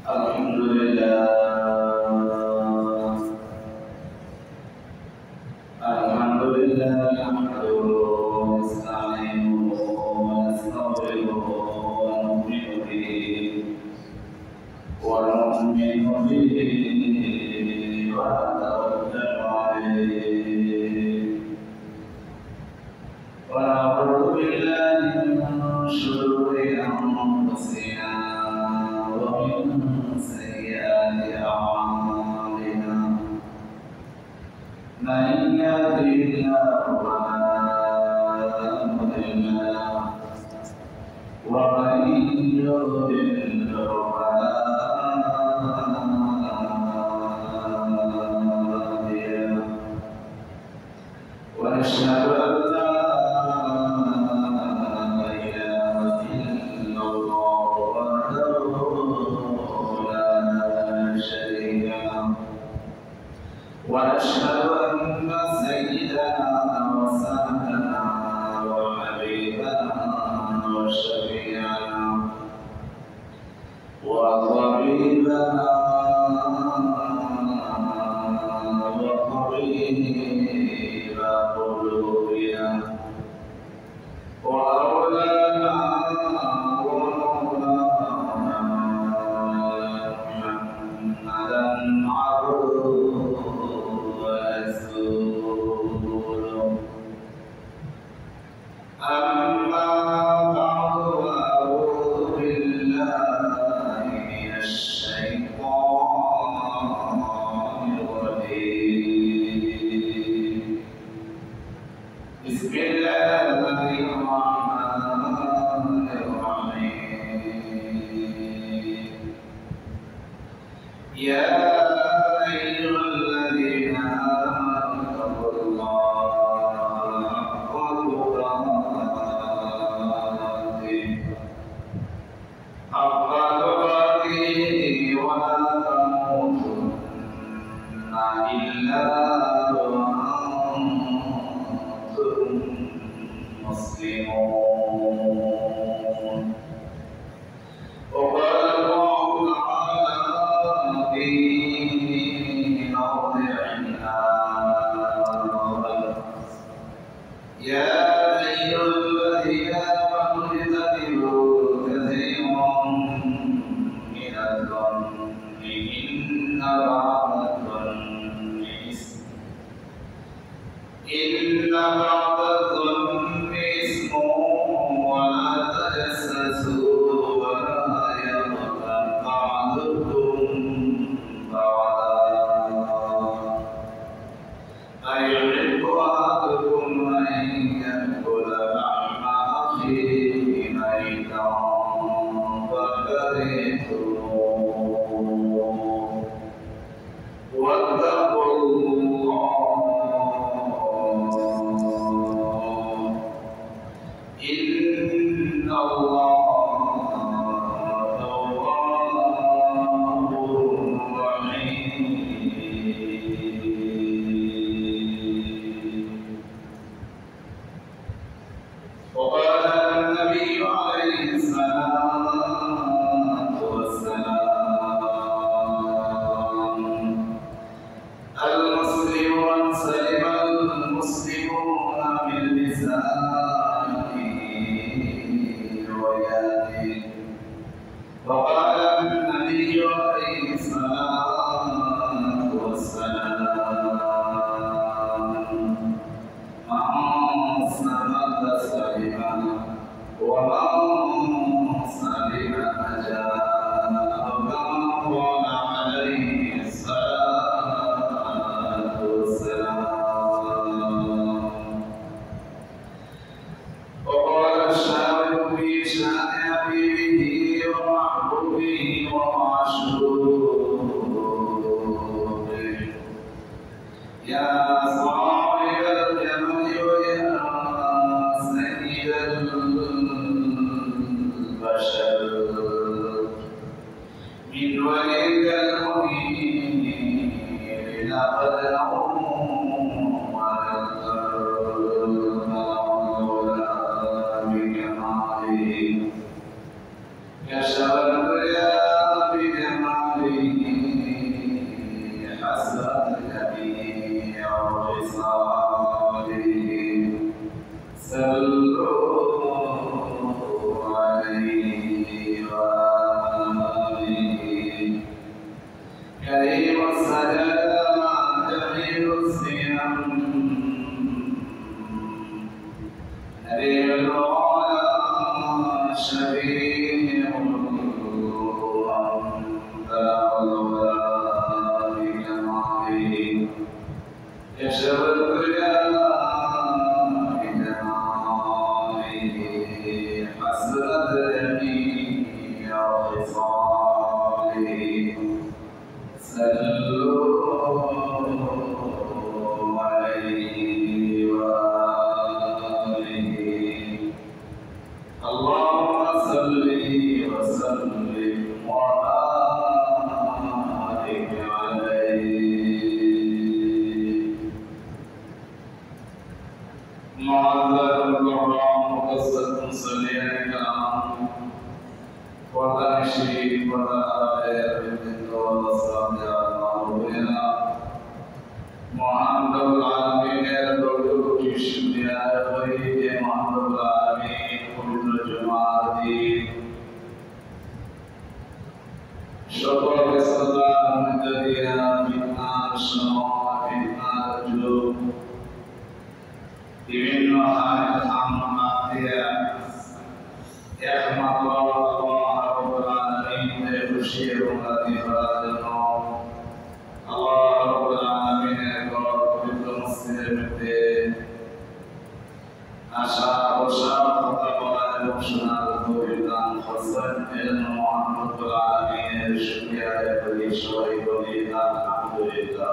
الحمد لله نحمده ونستعينه ونستغفره ونؤمن به ونتوكل عليه ونعوذ بالله من شرور أنفسنا ومن سيئات أعمالنا من يهده الله فلا مضل له ومن يضلل فلا هادي له ونشهد أن لا إله إلا الله وحده لا شريك له ونشهد أن سيدنا وسندنا وحبيبنا وشفيعنا وطبيبنا وطبيب قلوبنا وأولانا ومولانا محمدا عبده ورسوله أما بعد أعوذ بالله من الشيطان الرجيم بسم الله الرحمن الرحيم يا أيها الذين آمنوا اتقوا الله حق تقاته ولا تموتن إلا وأنتم مسلمون وقال الله تعالى في موضع آخر يا أيها الذين آمنوا اجتنبوا كثيرا من الظن إن بعض الظن إثم ولا تجسسوا ولا يغتب بعضكم بعضا أيحب أحدكم أن يأكل لحم أخيه ميتا فكرهتموه واتقوا الله إن الله غفور رحيم وقال النبي عليه الصلاة والسلام المسلم من سلم المسلمون من لسانه ويده وقال النبي عليه الصلاة والسلام من سلم سلم ومن سلم نجا وكما قال عليه الصلاة والسلام وقال الشاعر في شأن حبيبه ومحبوبه ومعشوقه يا صاحب الجمل ويا سيد البشر من وليك المنير لقد نوم على المولى بكماله يشهد الرياء بجماله عليه صلوا عليه وآله اللهم صل وسلم وبارك عليه معذر الكرام مقصد مصلين الكرام وتنشيد وتعالى بالذكر والصلاة على محمد العالمين الدكتور الشميع الغريب محمد العالمين كل جماعة شكر الصلاة المنتهية منا الشماء منا الجلوب বিভিন্ন একমাত্র আল্লাহ রাব্বুল আলামিনের খুশি এবং রাজি করার জন্য আল্লাহ রাব্বুল আলামিনের পবিত্র মসজিদের মধ্যে আসা বসা কথা বলা এবং শোনার তৌফিক দান করেছেন এজন্য মহান রব্বুল আলামিনের শুকরিয়া আদায় করি সবাই বলি আলহামদুলিল্লাহ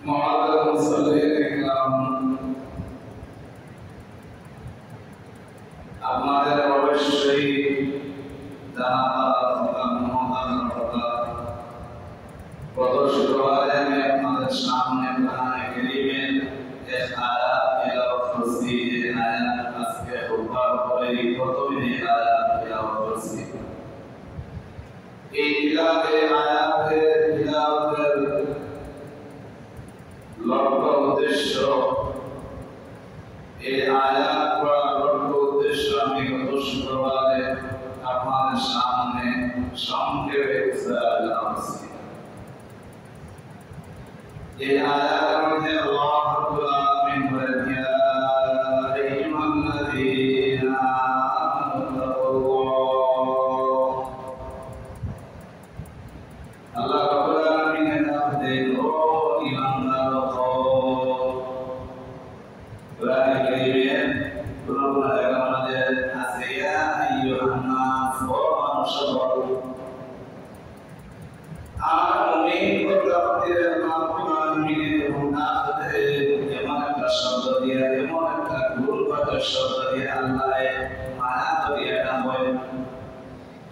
معذر المصلين الكرام আপনাদের অবশ্যই জানা কথা প্রদর্শিত হয় আমি আপনাদের সামনে কোরআনে কারীমের এক আয়াত তেলাওয়াত করছি যে আয়াত আজকে খুতবার পরে প্রথম আয়াত তেলাওয়াত করছি এই তেলাওয়াতের লক্ষ্য উদ্দেশ্য এই আয়াত পড়ার লক্ষ্য উদ্দেশ্য আমি গত শুক্রবারে আপনাদের সামনে সংক্ষেপে জানাচ্ছি এই আয়াতের মধ্যে আল্লাহ রাব্বুল আলামিন বলেন ইয়া আইয়ুহাল্লাযীনা আমানুল্লাহ আল্লাহ রাব্বুল আলামিনের নাম দেন ও ঈমানদার কোরআনে কারীমে কোন জায়গা আমাদের আছে ইয়া আইয়ুহান নাস ও মানুষগণ আর মুমিন প্রত্যেকের নাম কোরআনের মুনাফিকে এমন একটা শব্দ দিয়ে এমন একটা গুরুত্বপূর্ণ শব্দ দিয়ে আল্লাহ মায়া করিয়া নামে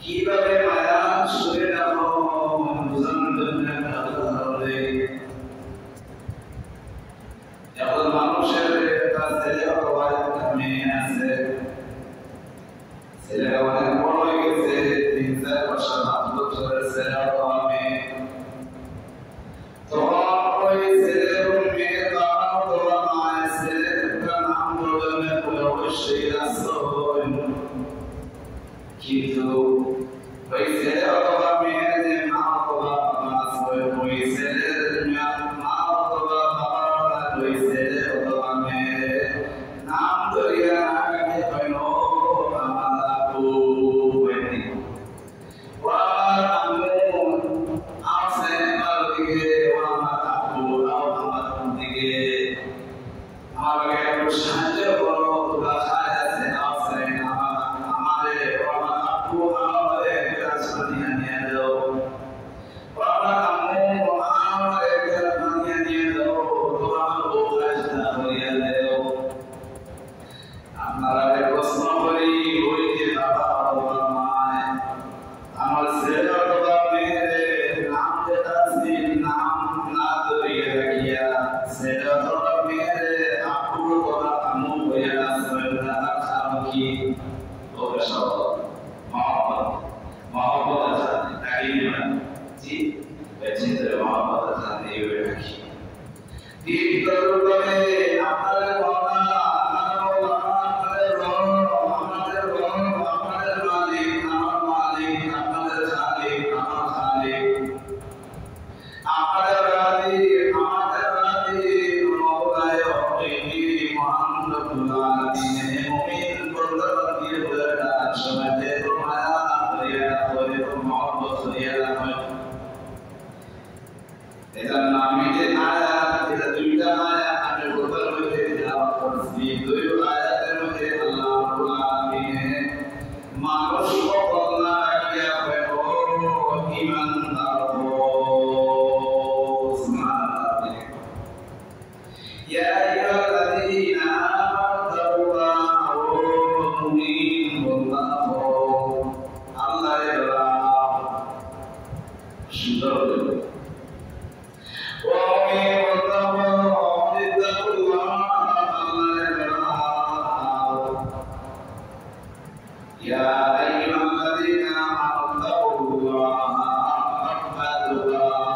কিভাবে মায়া শুরু নামো বুঝানোর জন্য আল্লাহ যখন মানুষের একটা ছেলে অথবা একটা মেয়ে আছে ছেলেটা অনেক বড় হয়ে গেছে 3-4 বছর 5 বছরের ছেলে অথবা মেয়ে তখন ওই ছেলে এবং মেয়ের বাবা অথবা মায়ের ছেলের একটা নাম বলবেন বলে অবশ্যই রাসূল কিন্তু ওই ছেলে অথবা মেয়ের যে মা অথবা বাবা আছে ওই ছেলের মা অথবা বাবা ওই ছেলে অথবা মেয়ের নাম ধরিয়া আগে কইল আমার আব্বু বলি ও আমার আম্মু আছে আমার দিকে ও আমার আব্বু আমার দিকে আমাকে একটু সাহায্য করো তোরা খায় আছে আমারে ও আমার আব্বু আমারে একটা সাথিয়া নিয়ে দাও ও আমার আম্মু আমারে একটা সাথিয়া নিয়ে দাও তোরা বউ রাস্তা হইয়া দাও আপনারা প্রশ্ন করি ওই যে বাবা অথবা মায় আমার ছেলে অথবা মেয়ের নাম যেটা ছিল নাম না ধরিয়া রাখিয়া ছেলে অথবা মেয়ের আব্বু অথবা আম্মু হইয়া আসবেন না কারণ কি ওকে সব মহব্বত আছে তাই না জি বেঁচে ধরে মহব্বত আছে এই রাখি দিন তরুণে আপনাদের বাবা মানুষ يا أيها الذين آمنوا اتقوا الله حق تقاته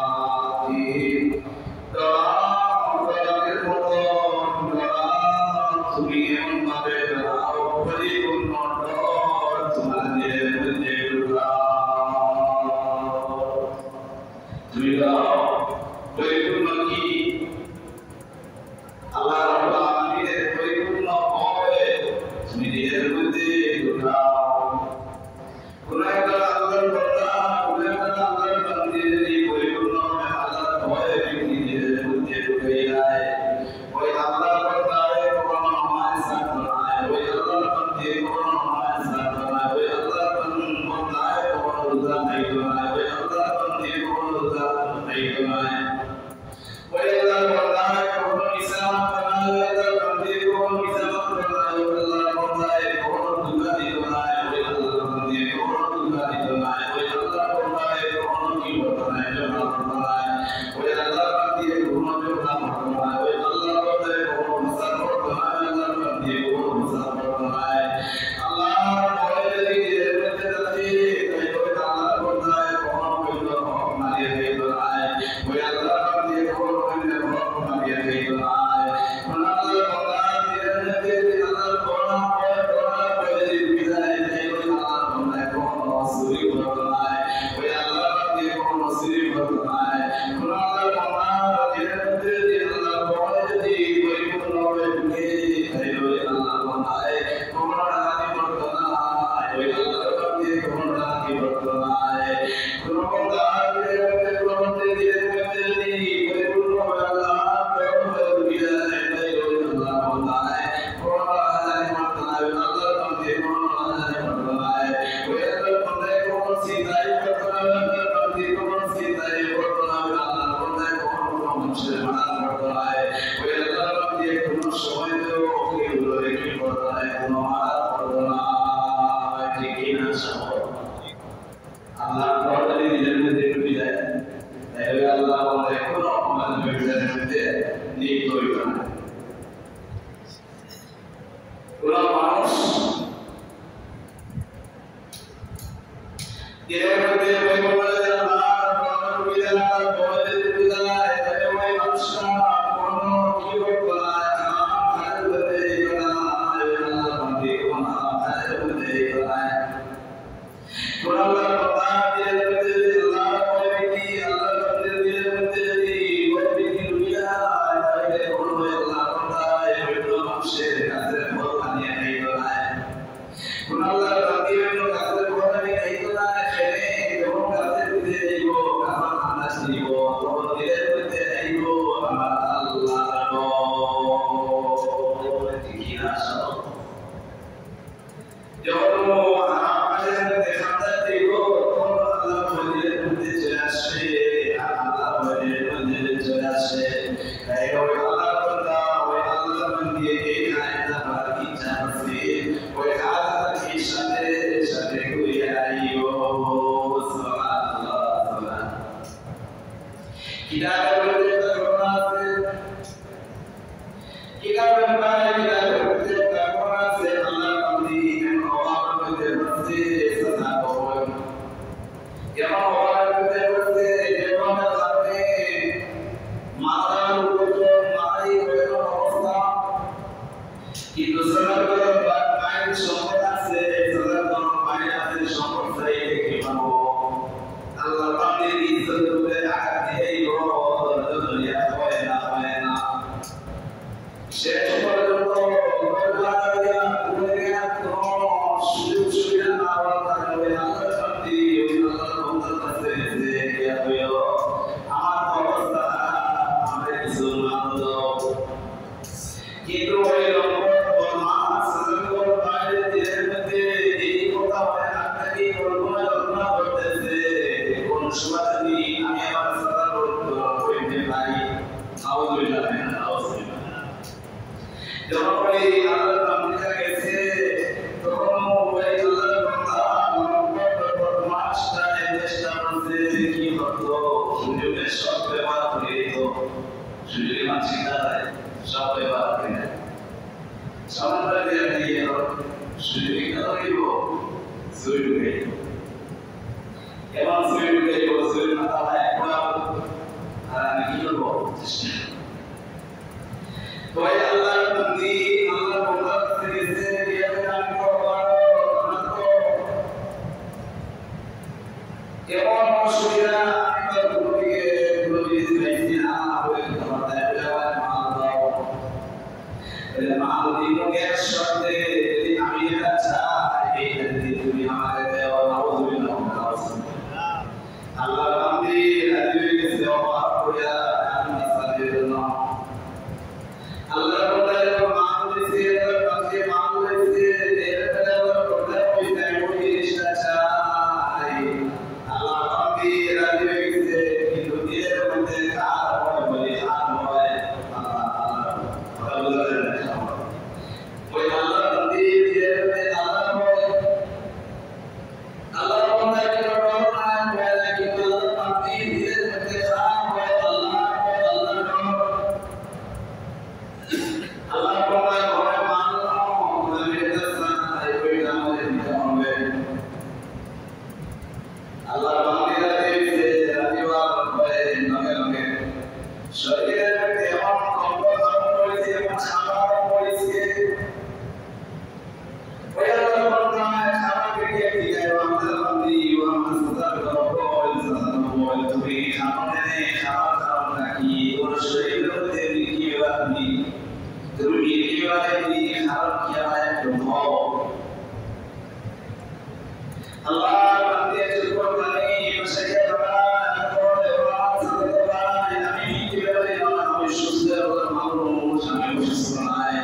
Allah nanti cukup lagi masalah apa orang sekolah ini kita yang sudah bermalu sampai selesai.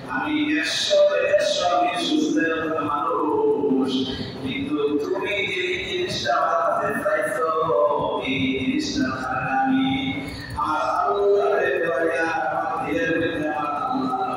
Kami kami sudah bermalu itu tumi jadi istilah itu istilah kami. Allah berdoa dia berdoa Allah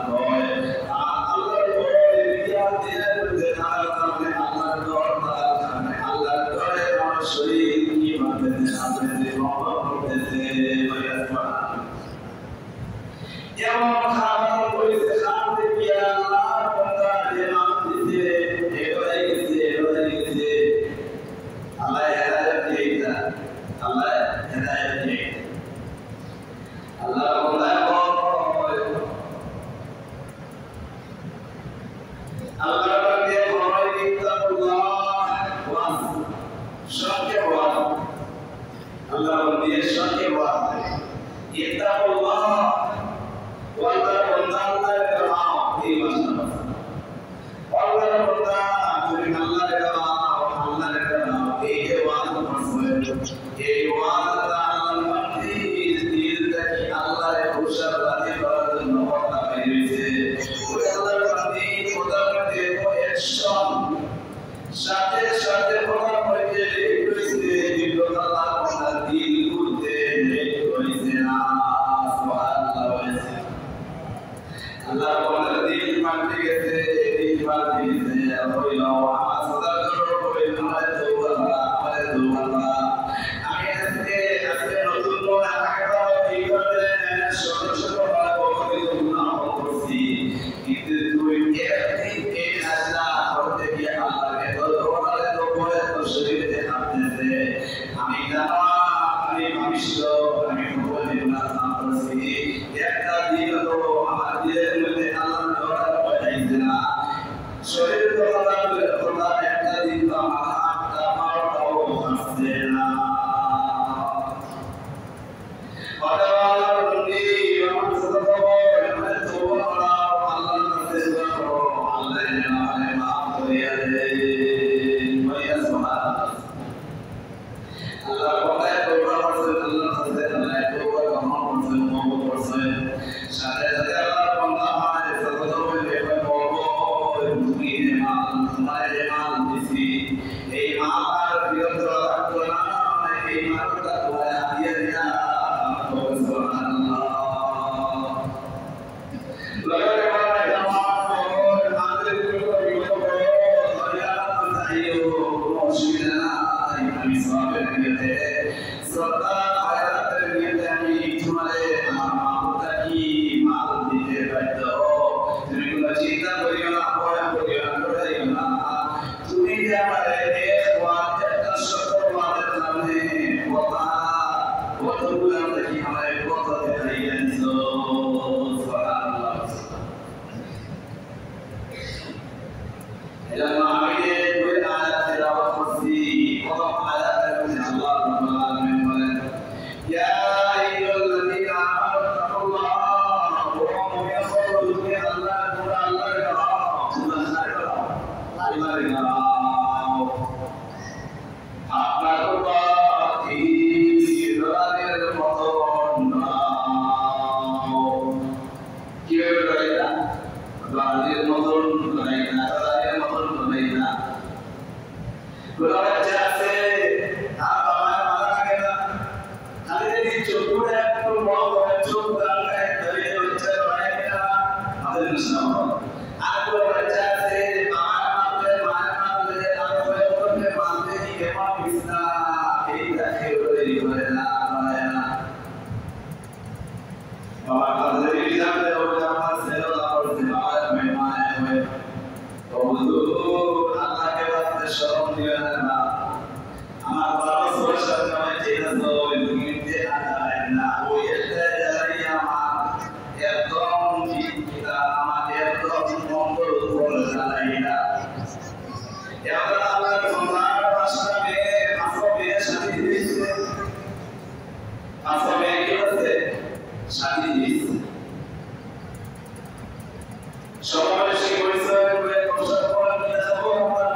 সমাবেশে পরিচয় করে প্রসাদ করে নিয়ে যাবো আমরা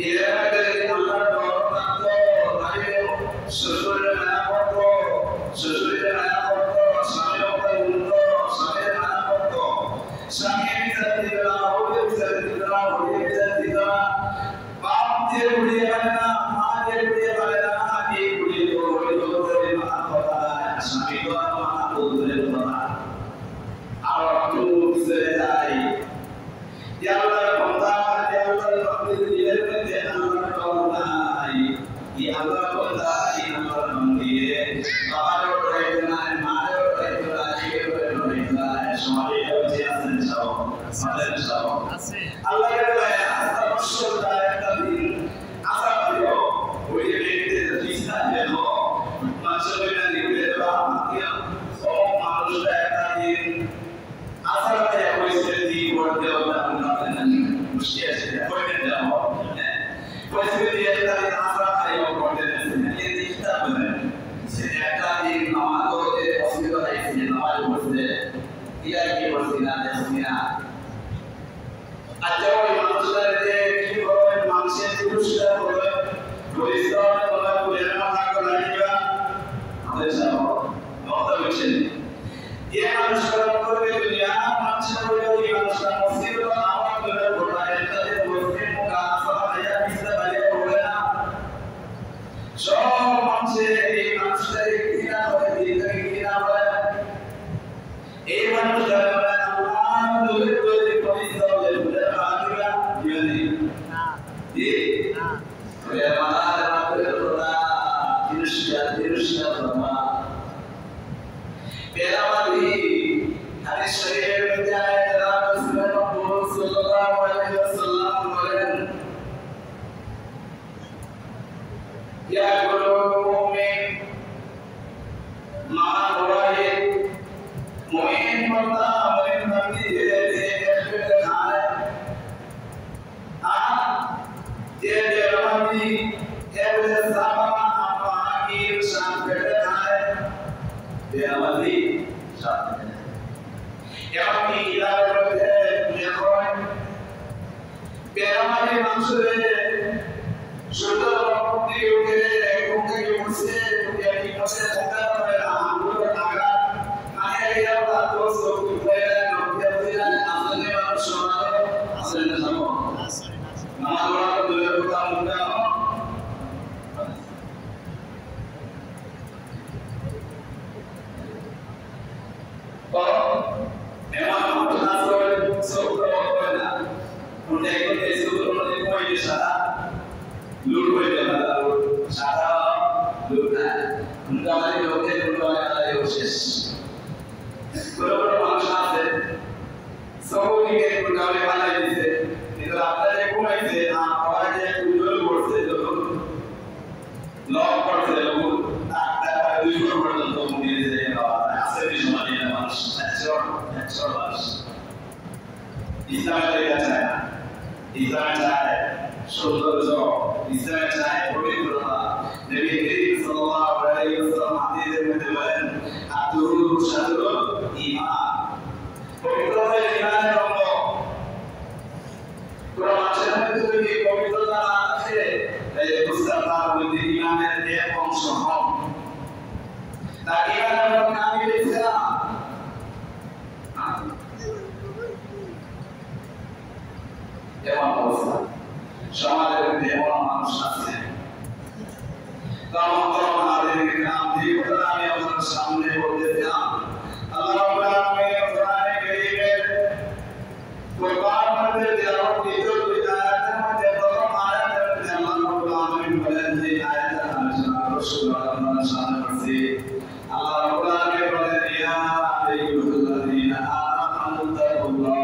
এর মধ্যে যদি আল্লাহর ডর থাকতো তাহলে শ্বশুরের মায়া করতো, শ্বশুরের মায়া করতো, স্বামীর উপরে উঠতো, স্বামীর মায়া করতো, স্বামীর বিচার দিত না, ওদের বিচার দিত না, ওদের বিচার দিত না, বাপ দিয়ে উড়িয়ে পারে না, মা দিয়ে উড়িয়ে পারে না, এই উড়িয়ে তো হইল ধরে মা কথা, স্বামী তো আর মা বলতে না, আর একটু ছেড়ে যায়। আল্লাহর বান্দা, আল্লাহর বান্দি এর মধ্যে আল্লাহর ডর নাই, এই আল্লাহর বান্দা, এই আল্লাহর বান্দি বাবারও ডরাইতে নাই, মারও ডরাইতে নাই, কেউও ডরাইতে নাই, সমাজে হচ্ছে আছেন সব, আমাদের সব আছে। আল্লাহর দয়া আস্থা বর্ষটা একটা দিন আশা করিও, ওই যে ব্যক্তির চিন্তা গেল, মানুষের নিবে রাখিয়া, ও মানুষটা একটা দিন আশা করে হয়েছে দিন করতে হবে আপনাদের খুশি আছে করতে যাবো, পরিস্থিতি একটা দিন আশা খাইও করতে যাচ্ছেন, এই চিন্তা করেন সে একটা দিন আমাদের অসুবিধা হয়েছে, নামাজ পড়ছে, ইয়া কি পড়ছি না দেখছি না। আচ্ছা ওই মানুষটার যে কি করবেন, মানুষের পুরস্কার করবেন, পরিশ্রম করা প্রেরণা না করা নিবা আমাদের সব কথা বলছেন। ये মানুষের করবে দুনিয়া মানুষের করবে, এই মানুষটা মুসিবত আমার করে ঘটায়, তাদের মুসলিম মুখা আসা দেয়া মিশতে পারে হবে না। সব মানুষের এই মানুষটাকে ঘৃণা করে, দিনটাকে ঘৃণা করে, এই মানুষটা বলে আল্লাহ দূরে দূরে পরিশ্রম করে পাঠিবা জানি না জি না ওই আমাদের রাতের কথা তিরস্কার বাবা পেলামাদি হাদিস শরীফের মধ্যে আয়াত রাসূলুল্লাহ সাল্লাল্লাহু আলাইহি ওয়াসাল্লাম বলেন, ইয়া কুলুল মুমিন মা ওয়াহি মুমিন বান্দা মুমিন বান্দি যে একসাথে খায়, আর যে পেলামাদি এবারে সাবানা পাকির সাথে খায়, পেলামাদি সাথে এবং কি ইলার মধ্যে এখন পেলামাদি মানুষের সুন্দর রক্তি উঠে কোকে উঠছে কোকে কি বসে থাকা করে আমগুলো টাকা মানে এটা দোষ করে নব্বই দিন আসলে মানুষ সমাজে আসলে না আমাদের দূরের কথা মুখে তো এমন ঘটনা সব করে না উঠে গিয়ে সুন্দর মধ্যে কই সারা লুট হয়ে গেল, সারা লুট না উনকালে লোকে উনকালে আলাদা শেষ বড় বড় মানুষ আছে সবকে উনকালে বানাই দিতে, কিন্তু আপনারা ঘুমাইছে না আওয়াজে উজ্জ্বল করছে, যখন লক করছে লোক একটা দুই পর্যন্ত নিয়ে যায় আছে সমাজে মানুষ একশো মানুষ ইসলামের এটা চায় না, ইসলাম চায় সৌন্দর্য, ইসলাম চায় পবিত্রতা। নবী করিম সাল্লাল্লাহু আলাইহি ওয়াসাল্লাম হাদিসের মধ্যে বলেন, আত-তুরুল শাতরুল ঈমান, পবিত্রতা ঈমানের অঙ্গ। কোন মানুষের মধ্যে যদি পবিত্রতা না থাকে তাহলে বুঝতে তার মধ্যে ঈমানের এক অংশ কম, তার ঈমানের কামিল ইসলাম এমন অবস্থা সমাজের মধ্যে এমন মানুষ আছে। আমি আপনার সামনে বলতে চাই আল্লাহ রাব্বুল আলামিন কোরআনে কারীমের কোরআন মধ্যে তেলাওয়াত দ্বিতীয় দুই আয়াতের মধ্যে প্রথম আয়াতের মধ্যে আল্লাহ রাব্বুল আলামিন বলেন যে আয়াতের আলোচনা রাসূলুল্লাহ সাল্লাল্লাহু আলাইহি ওয়াসাল্লাম করছে। আল্লাহ রাব্বুল আলামিন বলেন, ইয়া আইয়ুহাল্লাযীনা আমানু তাকুল্লাহ,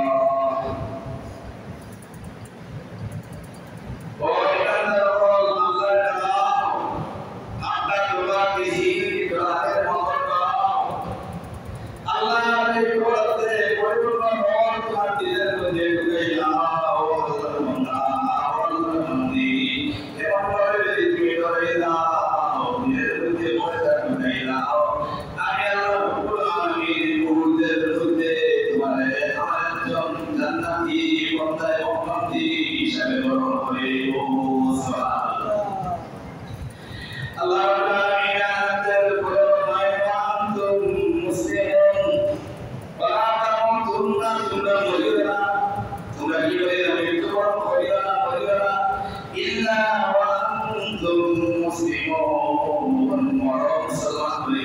antum muslimun wa sallallahu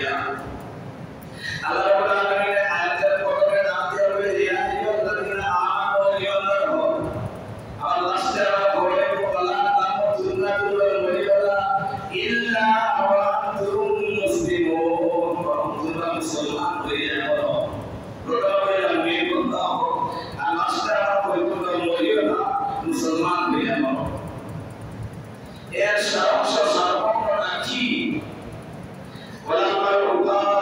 Allah Rabbul Alamin ayatul Quran nanti apa ya ayyuhalladzina amanu yadhkuru Allah secara boleh bukan kamu sunnatul waliya illa wa antum muslimun wa antum muslimun ya Rabbul Alamin Allah secara boleh bukan waliya musulman ya ya syarah lagi wala maruqa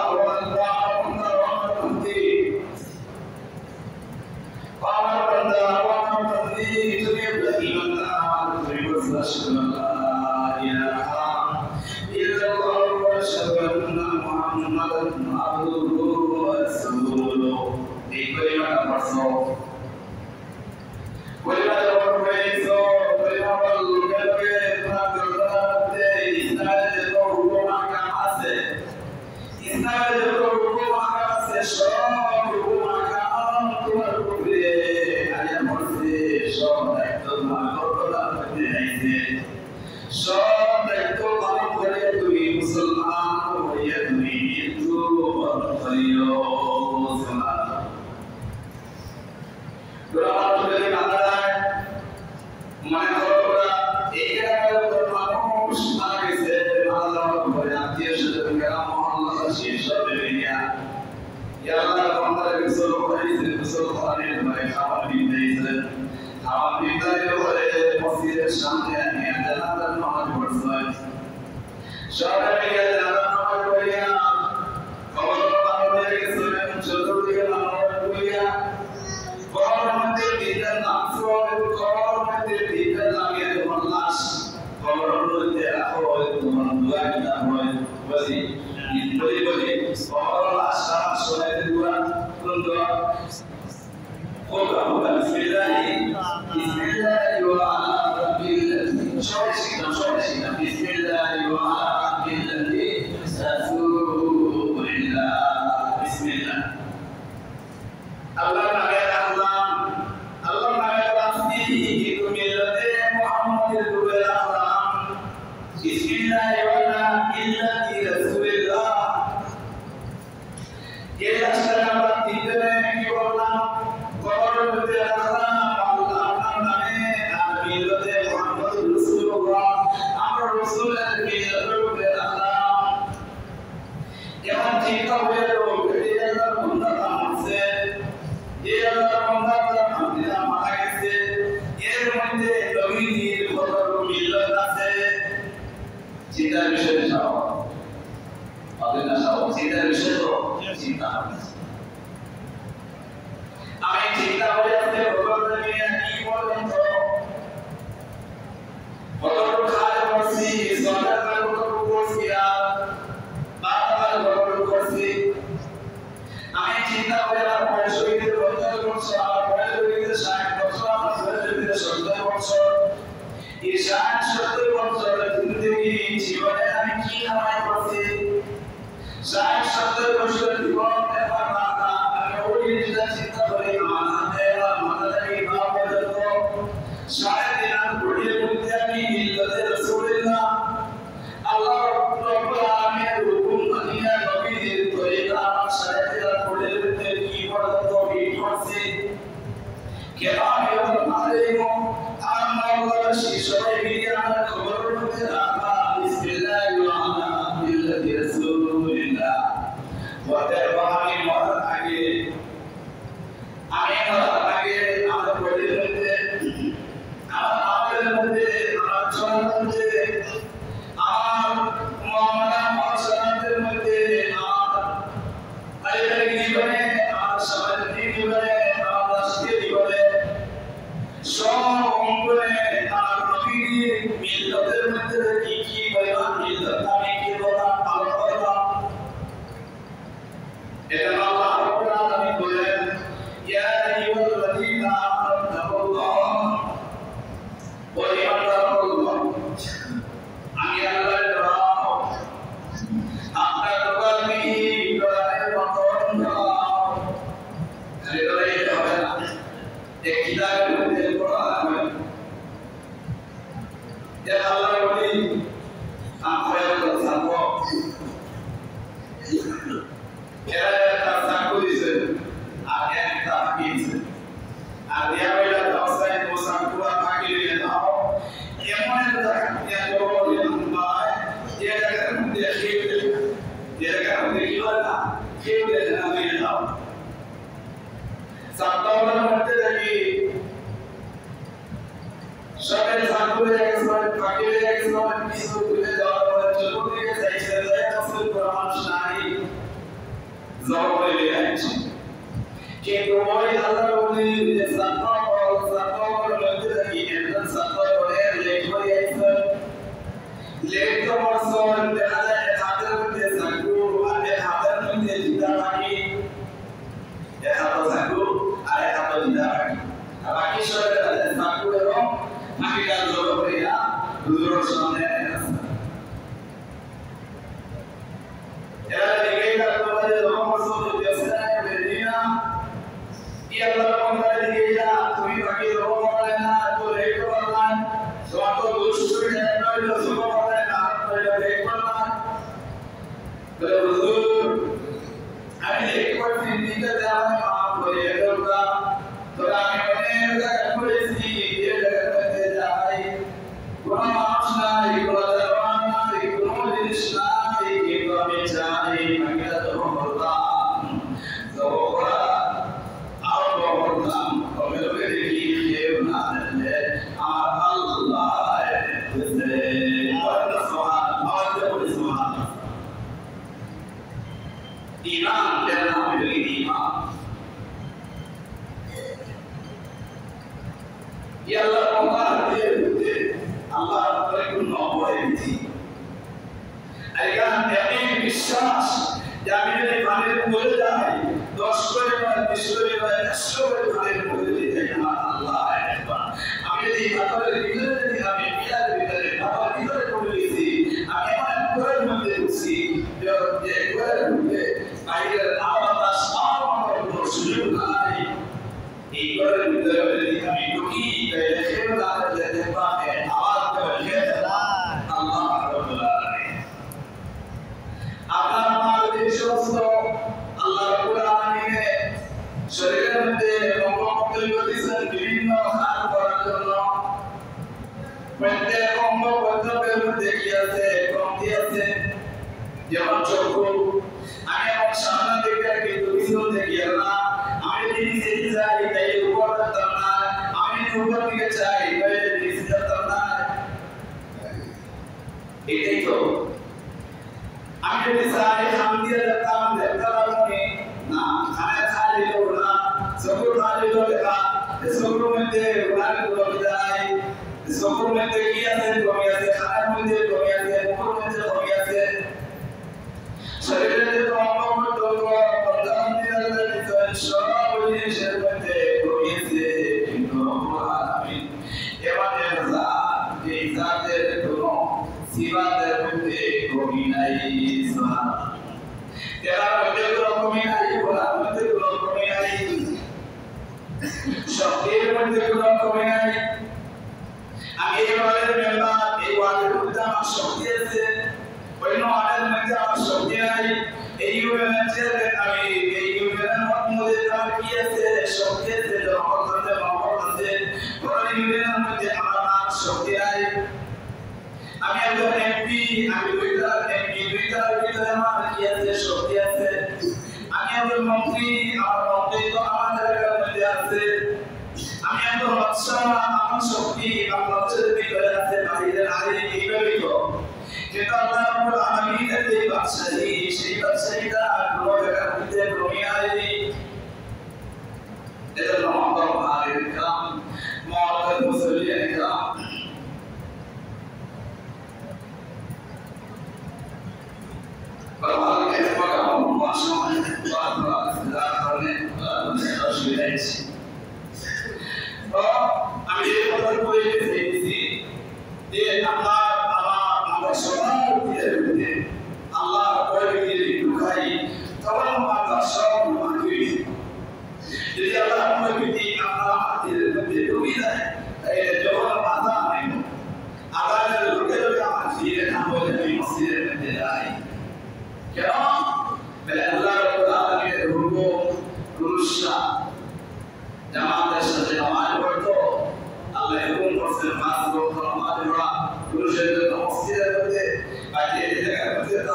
apa yang bersangkut era tersangkut itu ada yang kita pakai ada yang bela dosa yang bersangkut pakai dia tahu yang mana yang jauh yang baik dia akan dia akan gimana dia dengan dia tahu satu orang mesti lagi Shaker Sakure expert, Fakir expert, Kisu Kudedor, Chukuri Saisha, Kasul Brahman Shani, Zawari Lianchi. Kekoi Allah only is Sapa or Sapa or Lutaki, and then Sapa or Lekoi expert. Later also, and the other with the Saku, and the other with the Jitaki. The other Saku, I have a Jitaki. Abaki Shaker and Saku. Kita jauh berbeda, dulu sebenarnya. Ya, kita kembali dalam masuk biasa Medina. Ia dalam kembali kita, kami bagi dalam mana, tu rekoran, suatu dosa yang ada semua orang ada rekoran. Betul. Ada rekor ini kita dalam apa boleh juga. Orang yang mana kita polisi dia Allah berikan nombor ini. Agar yang বিশ্বাস yang ini kalian boleh dah. Dosa kalian boleh jadi Allah Akbar. Kami di antara kita ni kami bila kita apa kita boleh isi. Kami mana boleh menderusi. Dia boleh. Agar awak semua orang bersedia lagi. Ibarat kita boleh kami duki. Kita dah jadi pakai. Allah Quran ini syariat mende ngomong tulisan বিভিন্ন হাত করার জন্য প্রত্যেক অঙ্গ প্রত্যঙ্গের মধ্যে কি আছে কমতি আছে যেমন চক্ষু আমি আমার সামনে দিকে কিন্তু পিছন থেকে না আমি নিচে যাই তাই উপর যেতাম না আমি উপর দিকে চাই তাই নিচে যেতাম না এটাই তো আমি যদি চাই হাম দিয়ে যেতাম দেখতে পারবো না খানে খালি লোক না সকল খালি লোক দেখা সকল মধ্যে উড়ান কমে যায় সকল মধ্যে কি আছে কমে আছে খানার মধ্যে কমে আছে মুখের মধ্যে কমে আছে শরীরের যে অঙ্গ প্রত্যঙ্গ বন্ধন দিয়ে সব জিনিসের মধ্যে কমে আছে কিন্তু আমিন এবারে যে জাতের কোনো সিবাদের মধ্যে কমি নাই সুবহানাল্লাহ তেরা মধ্যে কোনো কমি নাই বলার মধ্যে কোনো কমি নাই শক্তির মধ্যে কোনো কমি নাই আমি এবারে মেম্বার এই ওয়ার্ডের মধ্যে আমার শক্তি আছে অন্য ওয়ার্ডের মধ্যে আমার শক্তি নাই এই ইউনিয়নের আমি এই ইউনিয়নের মধ্যে আমার কি আছে শক্তি আছে রহমত আছে মহব্বত আছে কোন ইউনিয়নের মধ্যে আমার শক্তি নাই আমি একজন এমপি আমি দুইটার ভিতরে আমার কি আছে শক্তি আছে আমি একজন মন্ত্রী আমার মন্ত্রী তো আমাদের এলাকার মধ্যে আছে আমি একজন বাদশা আমার শক্তি আমার বাদশার ভিতরে আছে বাহিরে আগে এইভাবেই তো কিন্তু আল্লাহ রাব্বুল আলামিনের যে বাদশাহী সেই বাদশাহীটা কোনো জায়গার মধ্যে কমে আসেনি এজন্য আমার ভাইয়ের কাম মুআদ্দাল মুসল্লিয়ান কাম Kalau kita pakai masuk আমি এই কথা বলে দিয়েছি যে আমরা সবার মধ্যে আল্লাহ কয়েকটি যদি ঢুকাই তখন আমরা সব মানবি যদি আল্লাহ কয়েকটি আমরা হাতের মধ্যে ঢুকি দেয় তাহলে যখন বাধা নেই আদানের লোকে লোকে আমার ফিরে না বলে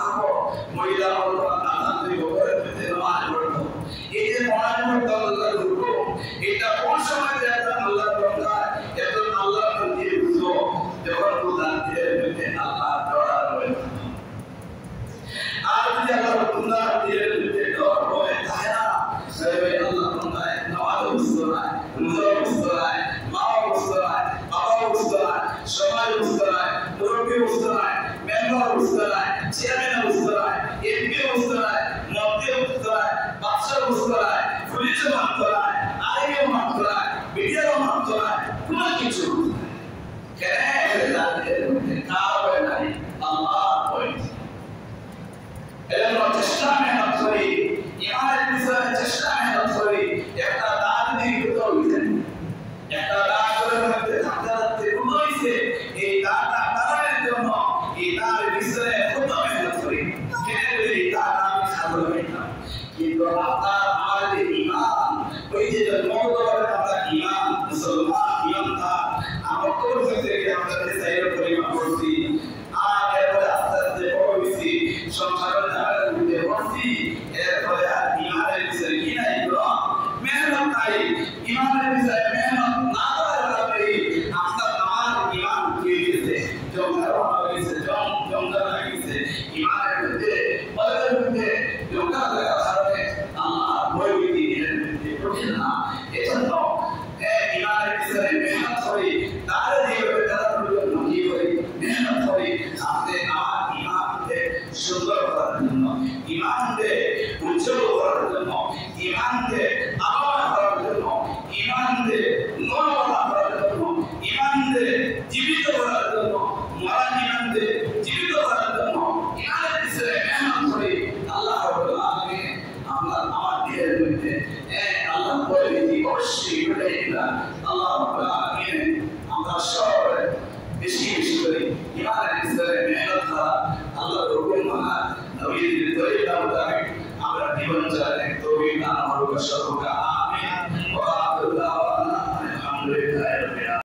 থাকো মহিলা হলো আজান দিব করে পেতে নামাজ পড়তো এই যে নামাজ পড়তো আল্লাহর হুকুম এটা কোন সময় দেয় আল্লাহর বান্দা এত আল্লাহর মধ্যে বুঝো যখন কোরআন দিয়ে পেতে আল্লাহ দোয়া রয়েছে আর যদি আল্লাহর বান্দা দিয়ে পেতে দোয়া হয় তাই না সবে আল্লাহ বান্দা নামাজ পড়ে রোজা পড়ে মা পড়ে বাবা পড়ে সমাজ পড়ে মুরব্বি পড়ে মেম্বার পড়ে চেয়ারম্যান পড়ে এমপি পড়ে মন্ত্রী পড়ে বাদশা পড়ে পুলিশ পড়ে আইএ পড়ে মিডিয়া পড়ে কোনো কিছু কেন জানেন কারণ নাই আল্লাহ পড়ে এজন্য চেষ্টা মেহনত করি ইমানের বিষয়ে চেষ্টা মেহনত করি একটা দান দিয়ে হইতেন একটা দান করে মধ্যে থাকতে থাকতে হইছে এই দানটা তারার জন্য এই দানের বিষয়ে কত মেহনত করি কেন এই দান আমি সাধন হইতাম কিন্তু আপনার আমার যে ইমান ওই যে জন্মগতভাবে আমরা ইমান মুসলমান ইমানদার আমার তোর থেকে আমাদের সাইড পরিমাণ করছি আর এরপরে আস্তে আস্তে বড় হয়েছি সংসারের ঝামেলার মধ্যে পড়ছি এরপরে আর ইমানের বিষয়ে কি নাই মেহনত নাই ইমানের বিষয়ে মেহনত না করার কারণে আপনার আমার ইমান উঠিয়ে গেছে জঙ্গল হয়ে গেছে জঙ্গল হয়ে গেছে ইমানের মধ্যে বলের মধ্যে জঙ্গল লাগার কারণে আল্লাহ ভয় ভীতি দিলেন কঠিন না এজন্য ইমানের বিষয়ে মেহনত করি তার যেভাবে তারা জন্য কি করি মেহনত করি আমাদের আমার ইমানকে সুন্দর করার জন্য ইমানকে উজ্জ্বল করার জন্য ইমানকে আলোড়ন করার জন্য ইমানকে নরবলা করার জন্য ইমানকে জীবিত করার জন্য মরা ইমানকে জীবিত করার জন্য ইমানের বিষয়ে মেহনত করি আল্লাহ রাব্বুল আলামিন আমরা আমার দিনের মধ্যে আল্লাহ বলে দিই অবশ্যই এটা আল্লাহ রাব্বুল আলামিন আমরা সবাই বেশি বেশি করে ইমানের বিষয়ে মেহনত করা আল্লাহর হুকুম মানা নবীর তরিকা মোতাবেক আমরা জীবন চালাতে তৌফিক দান করুক সর্বদা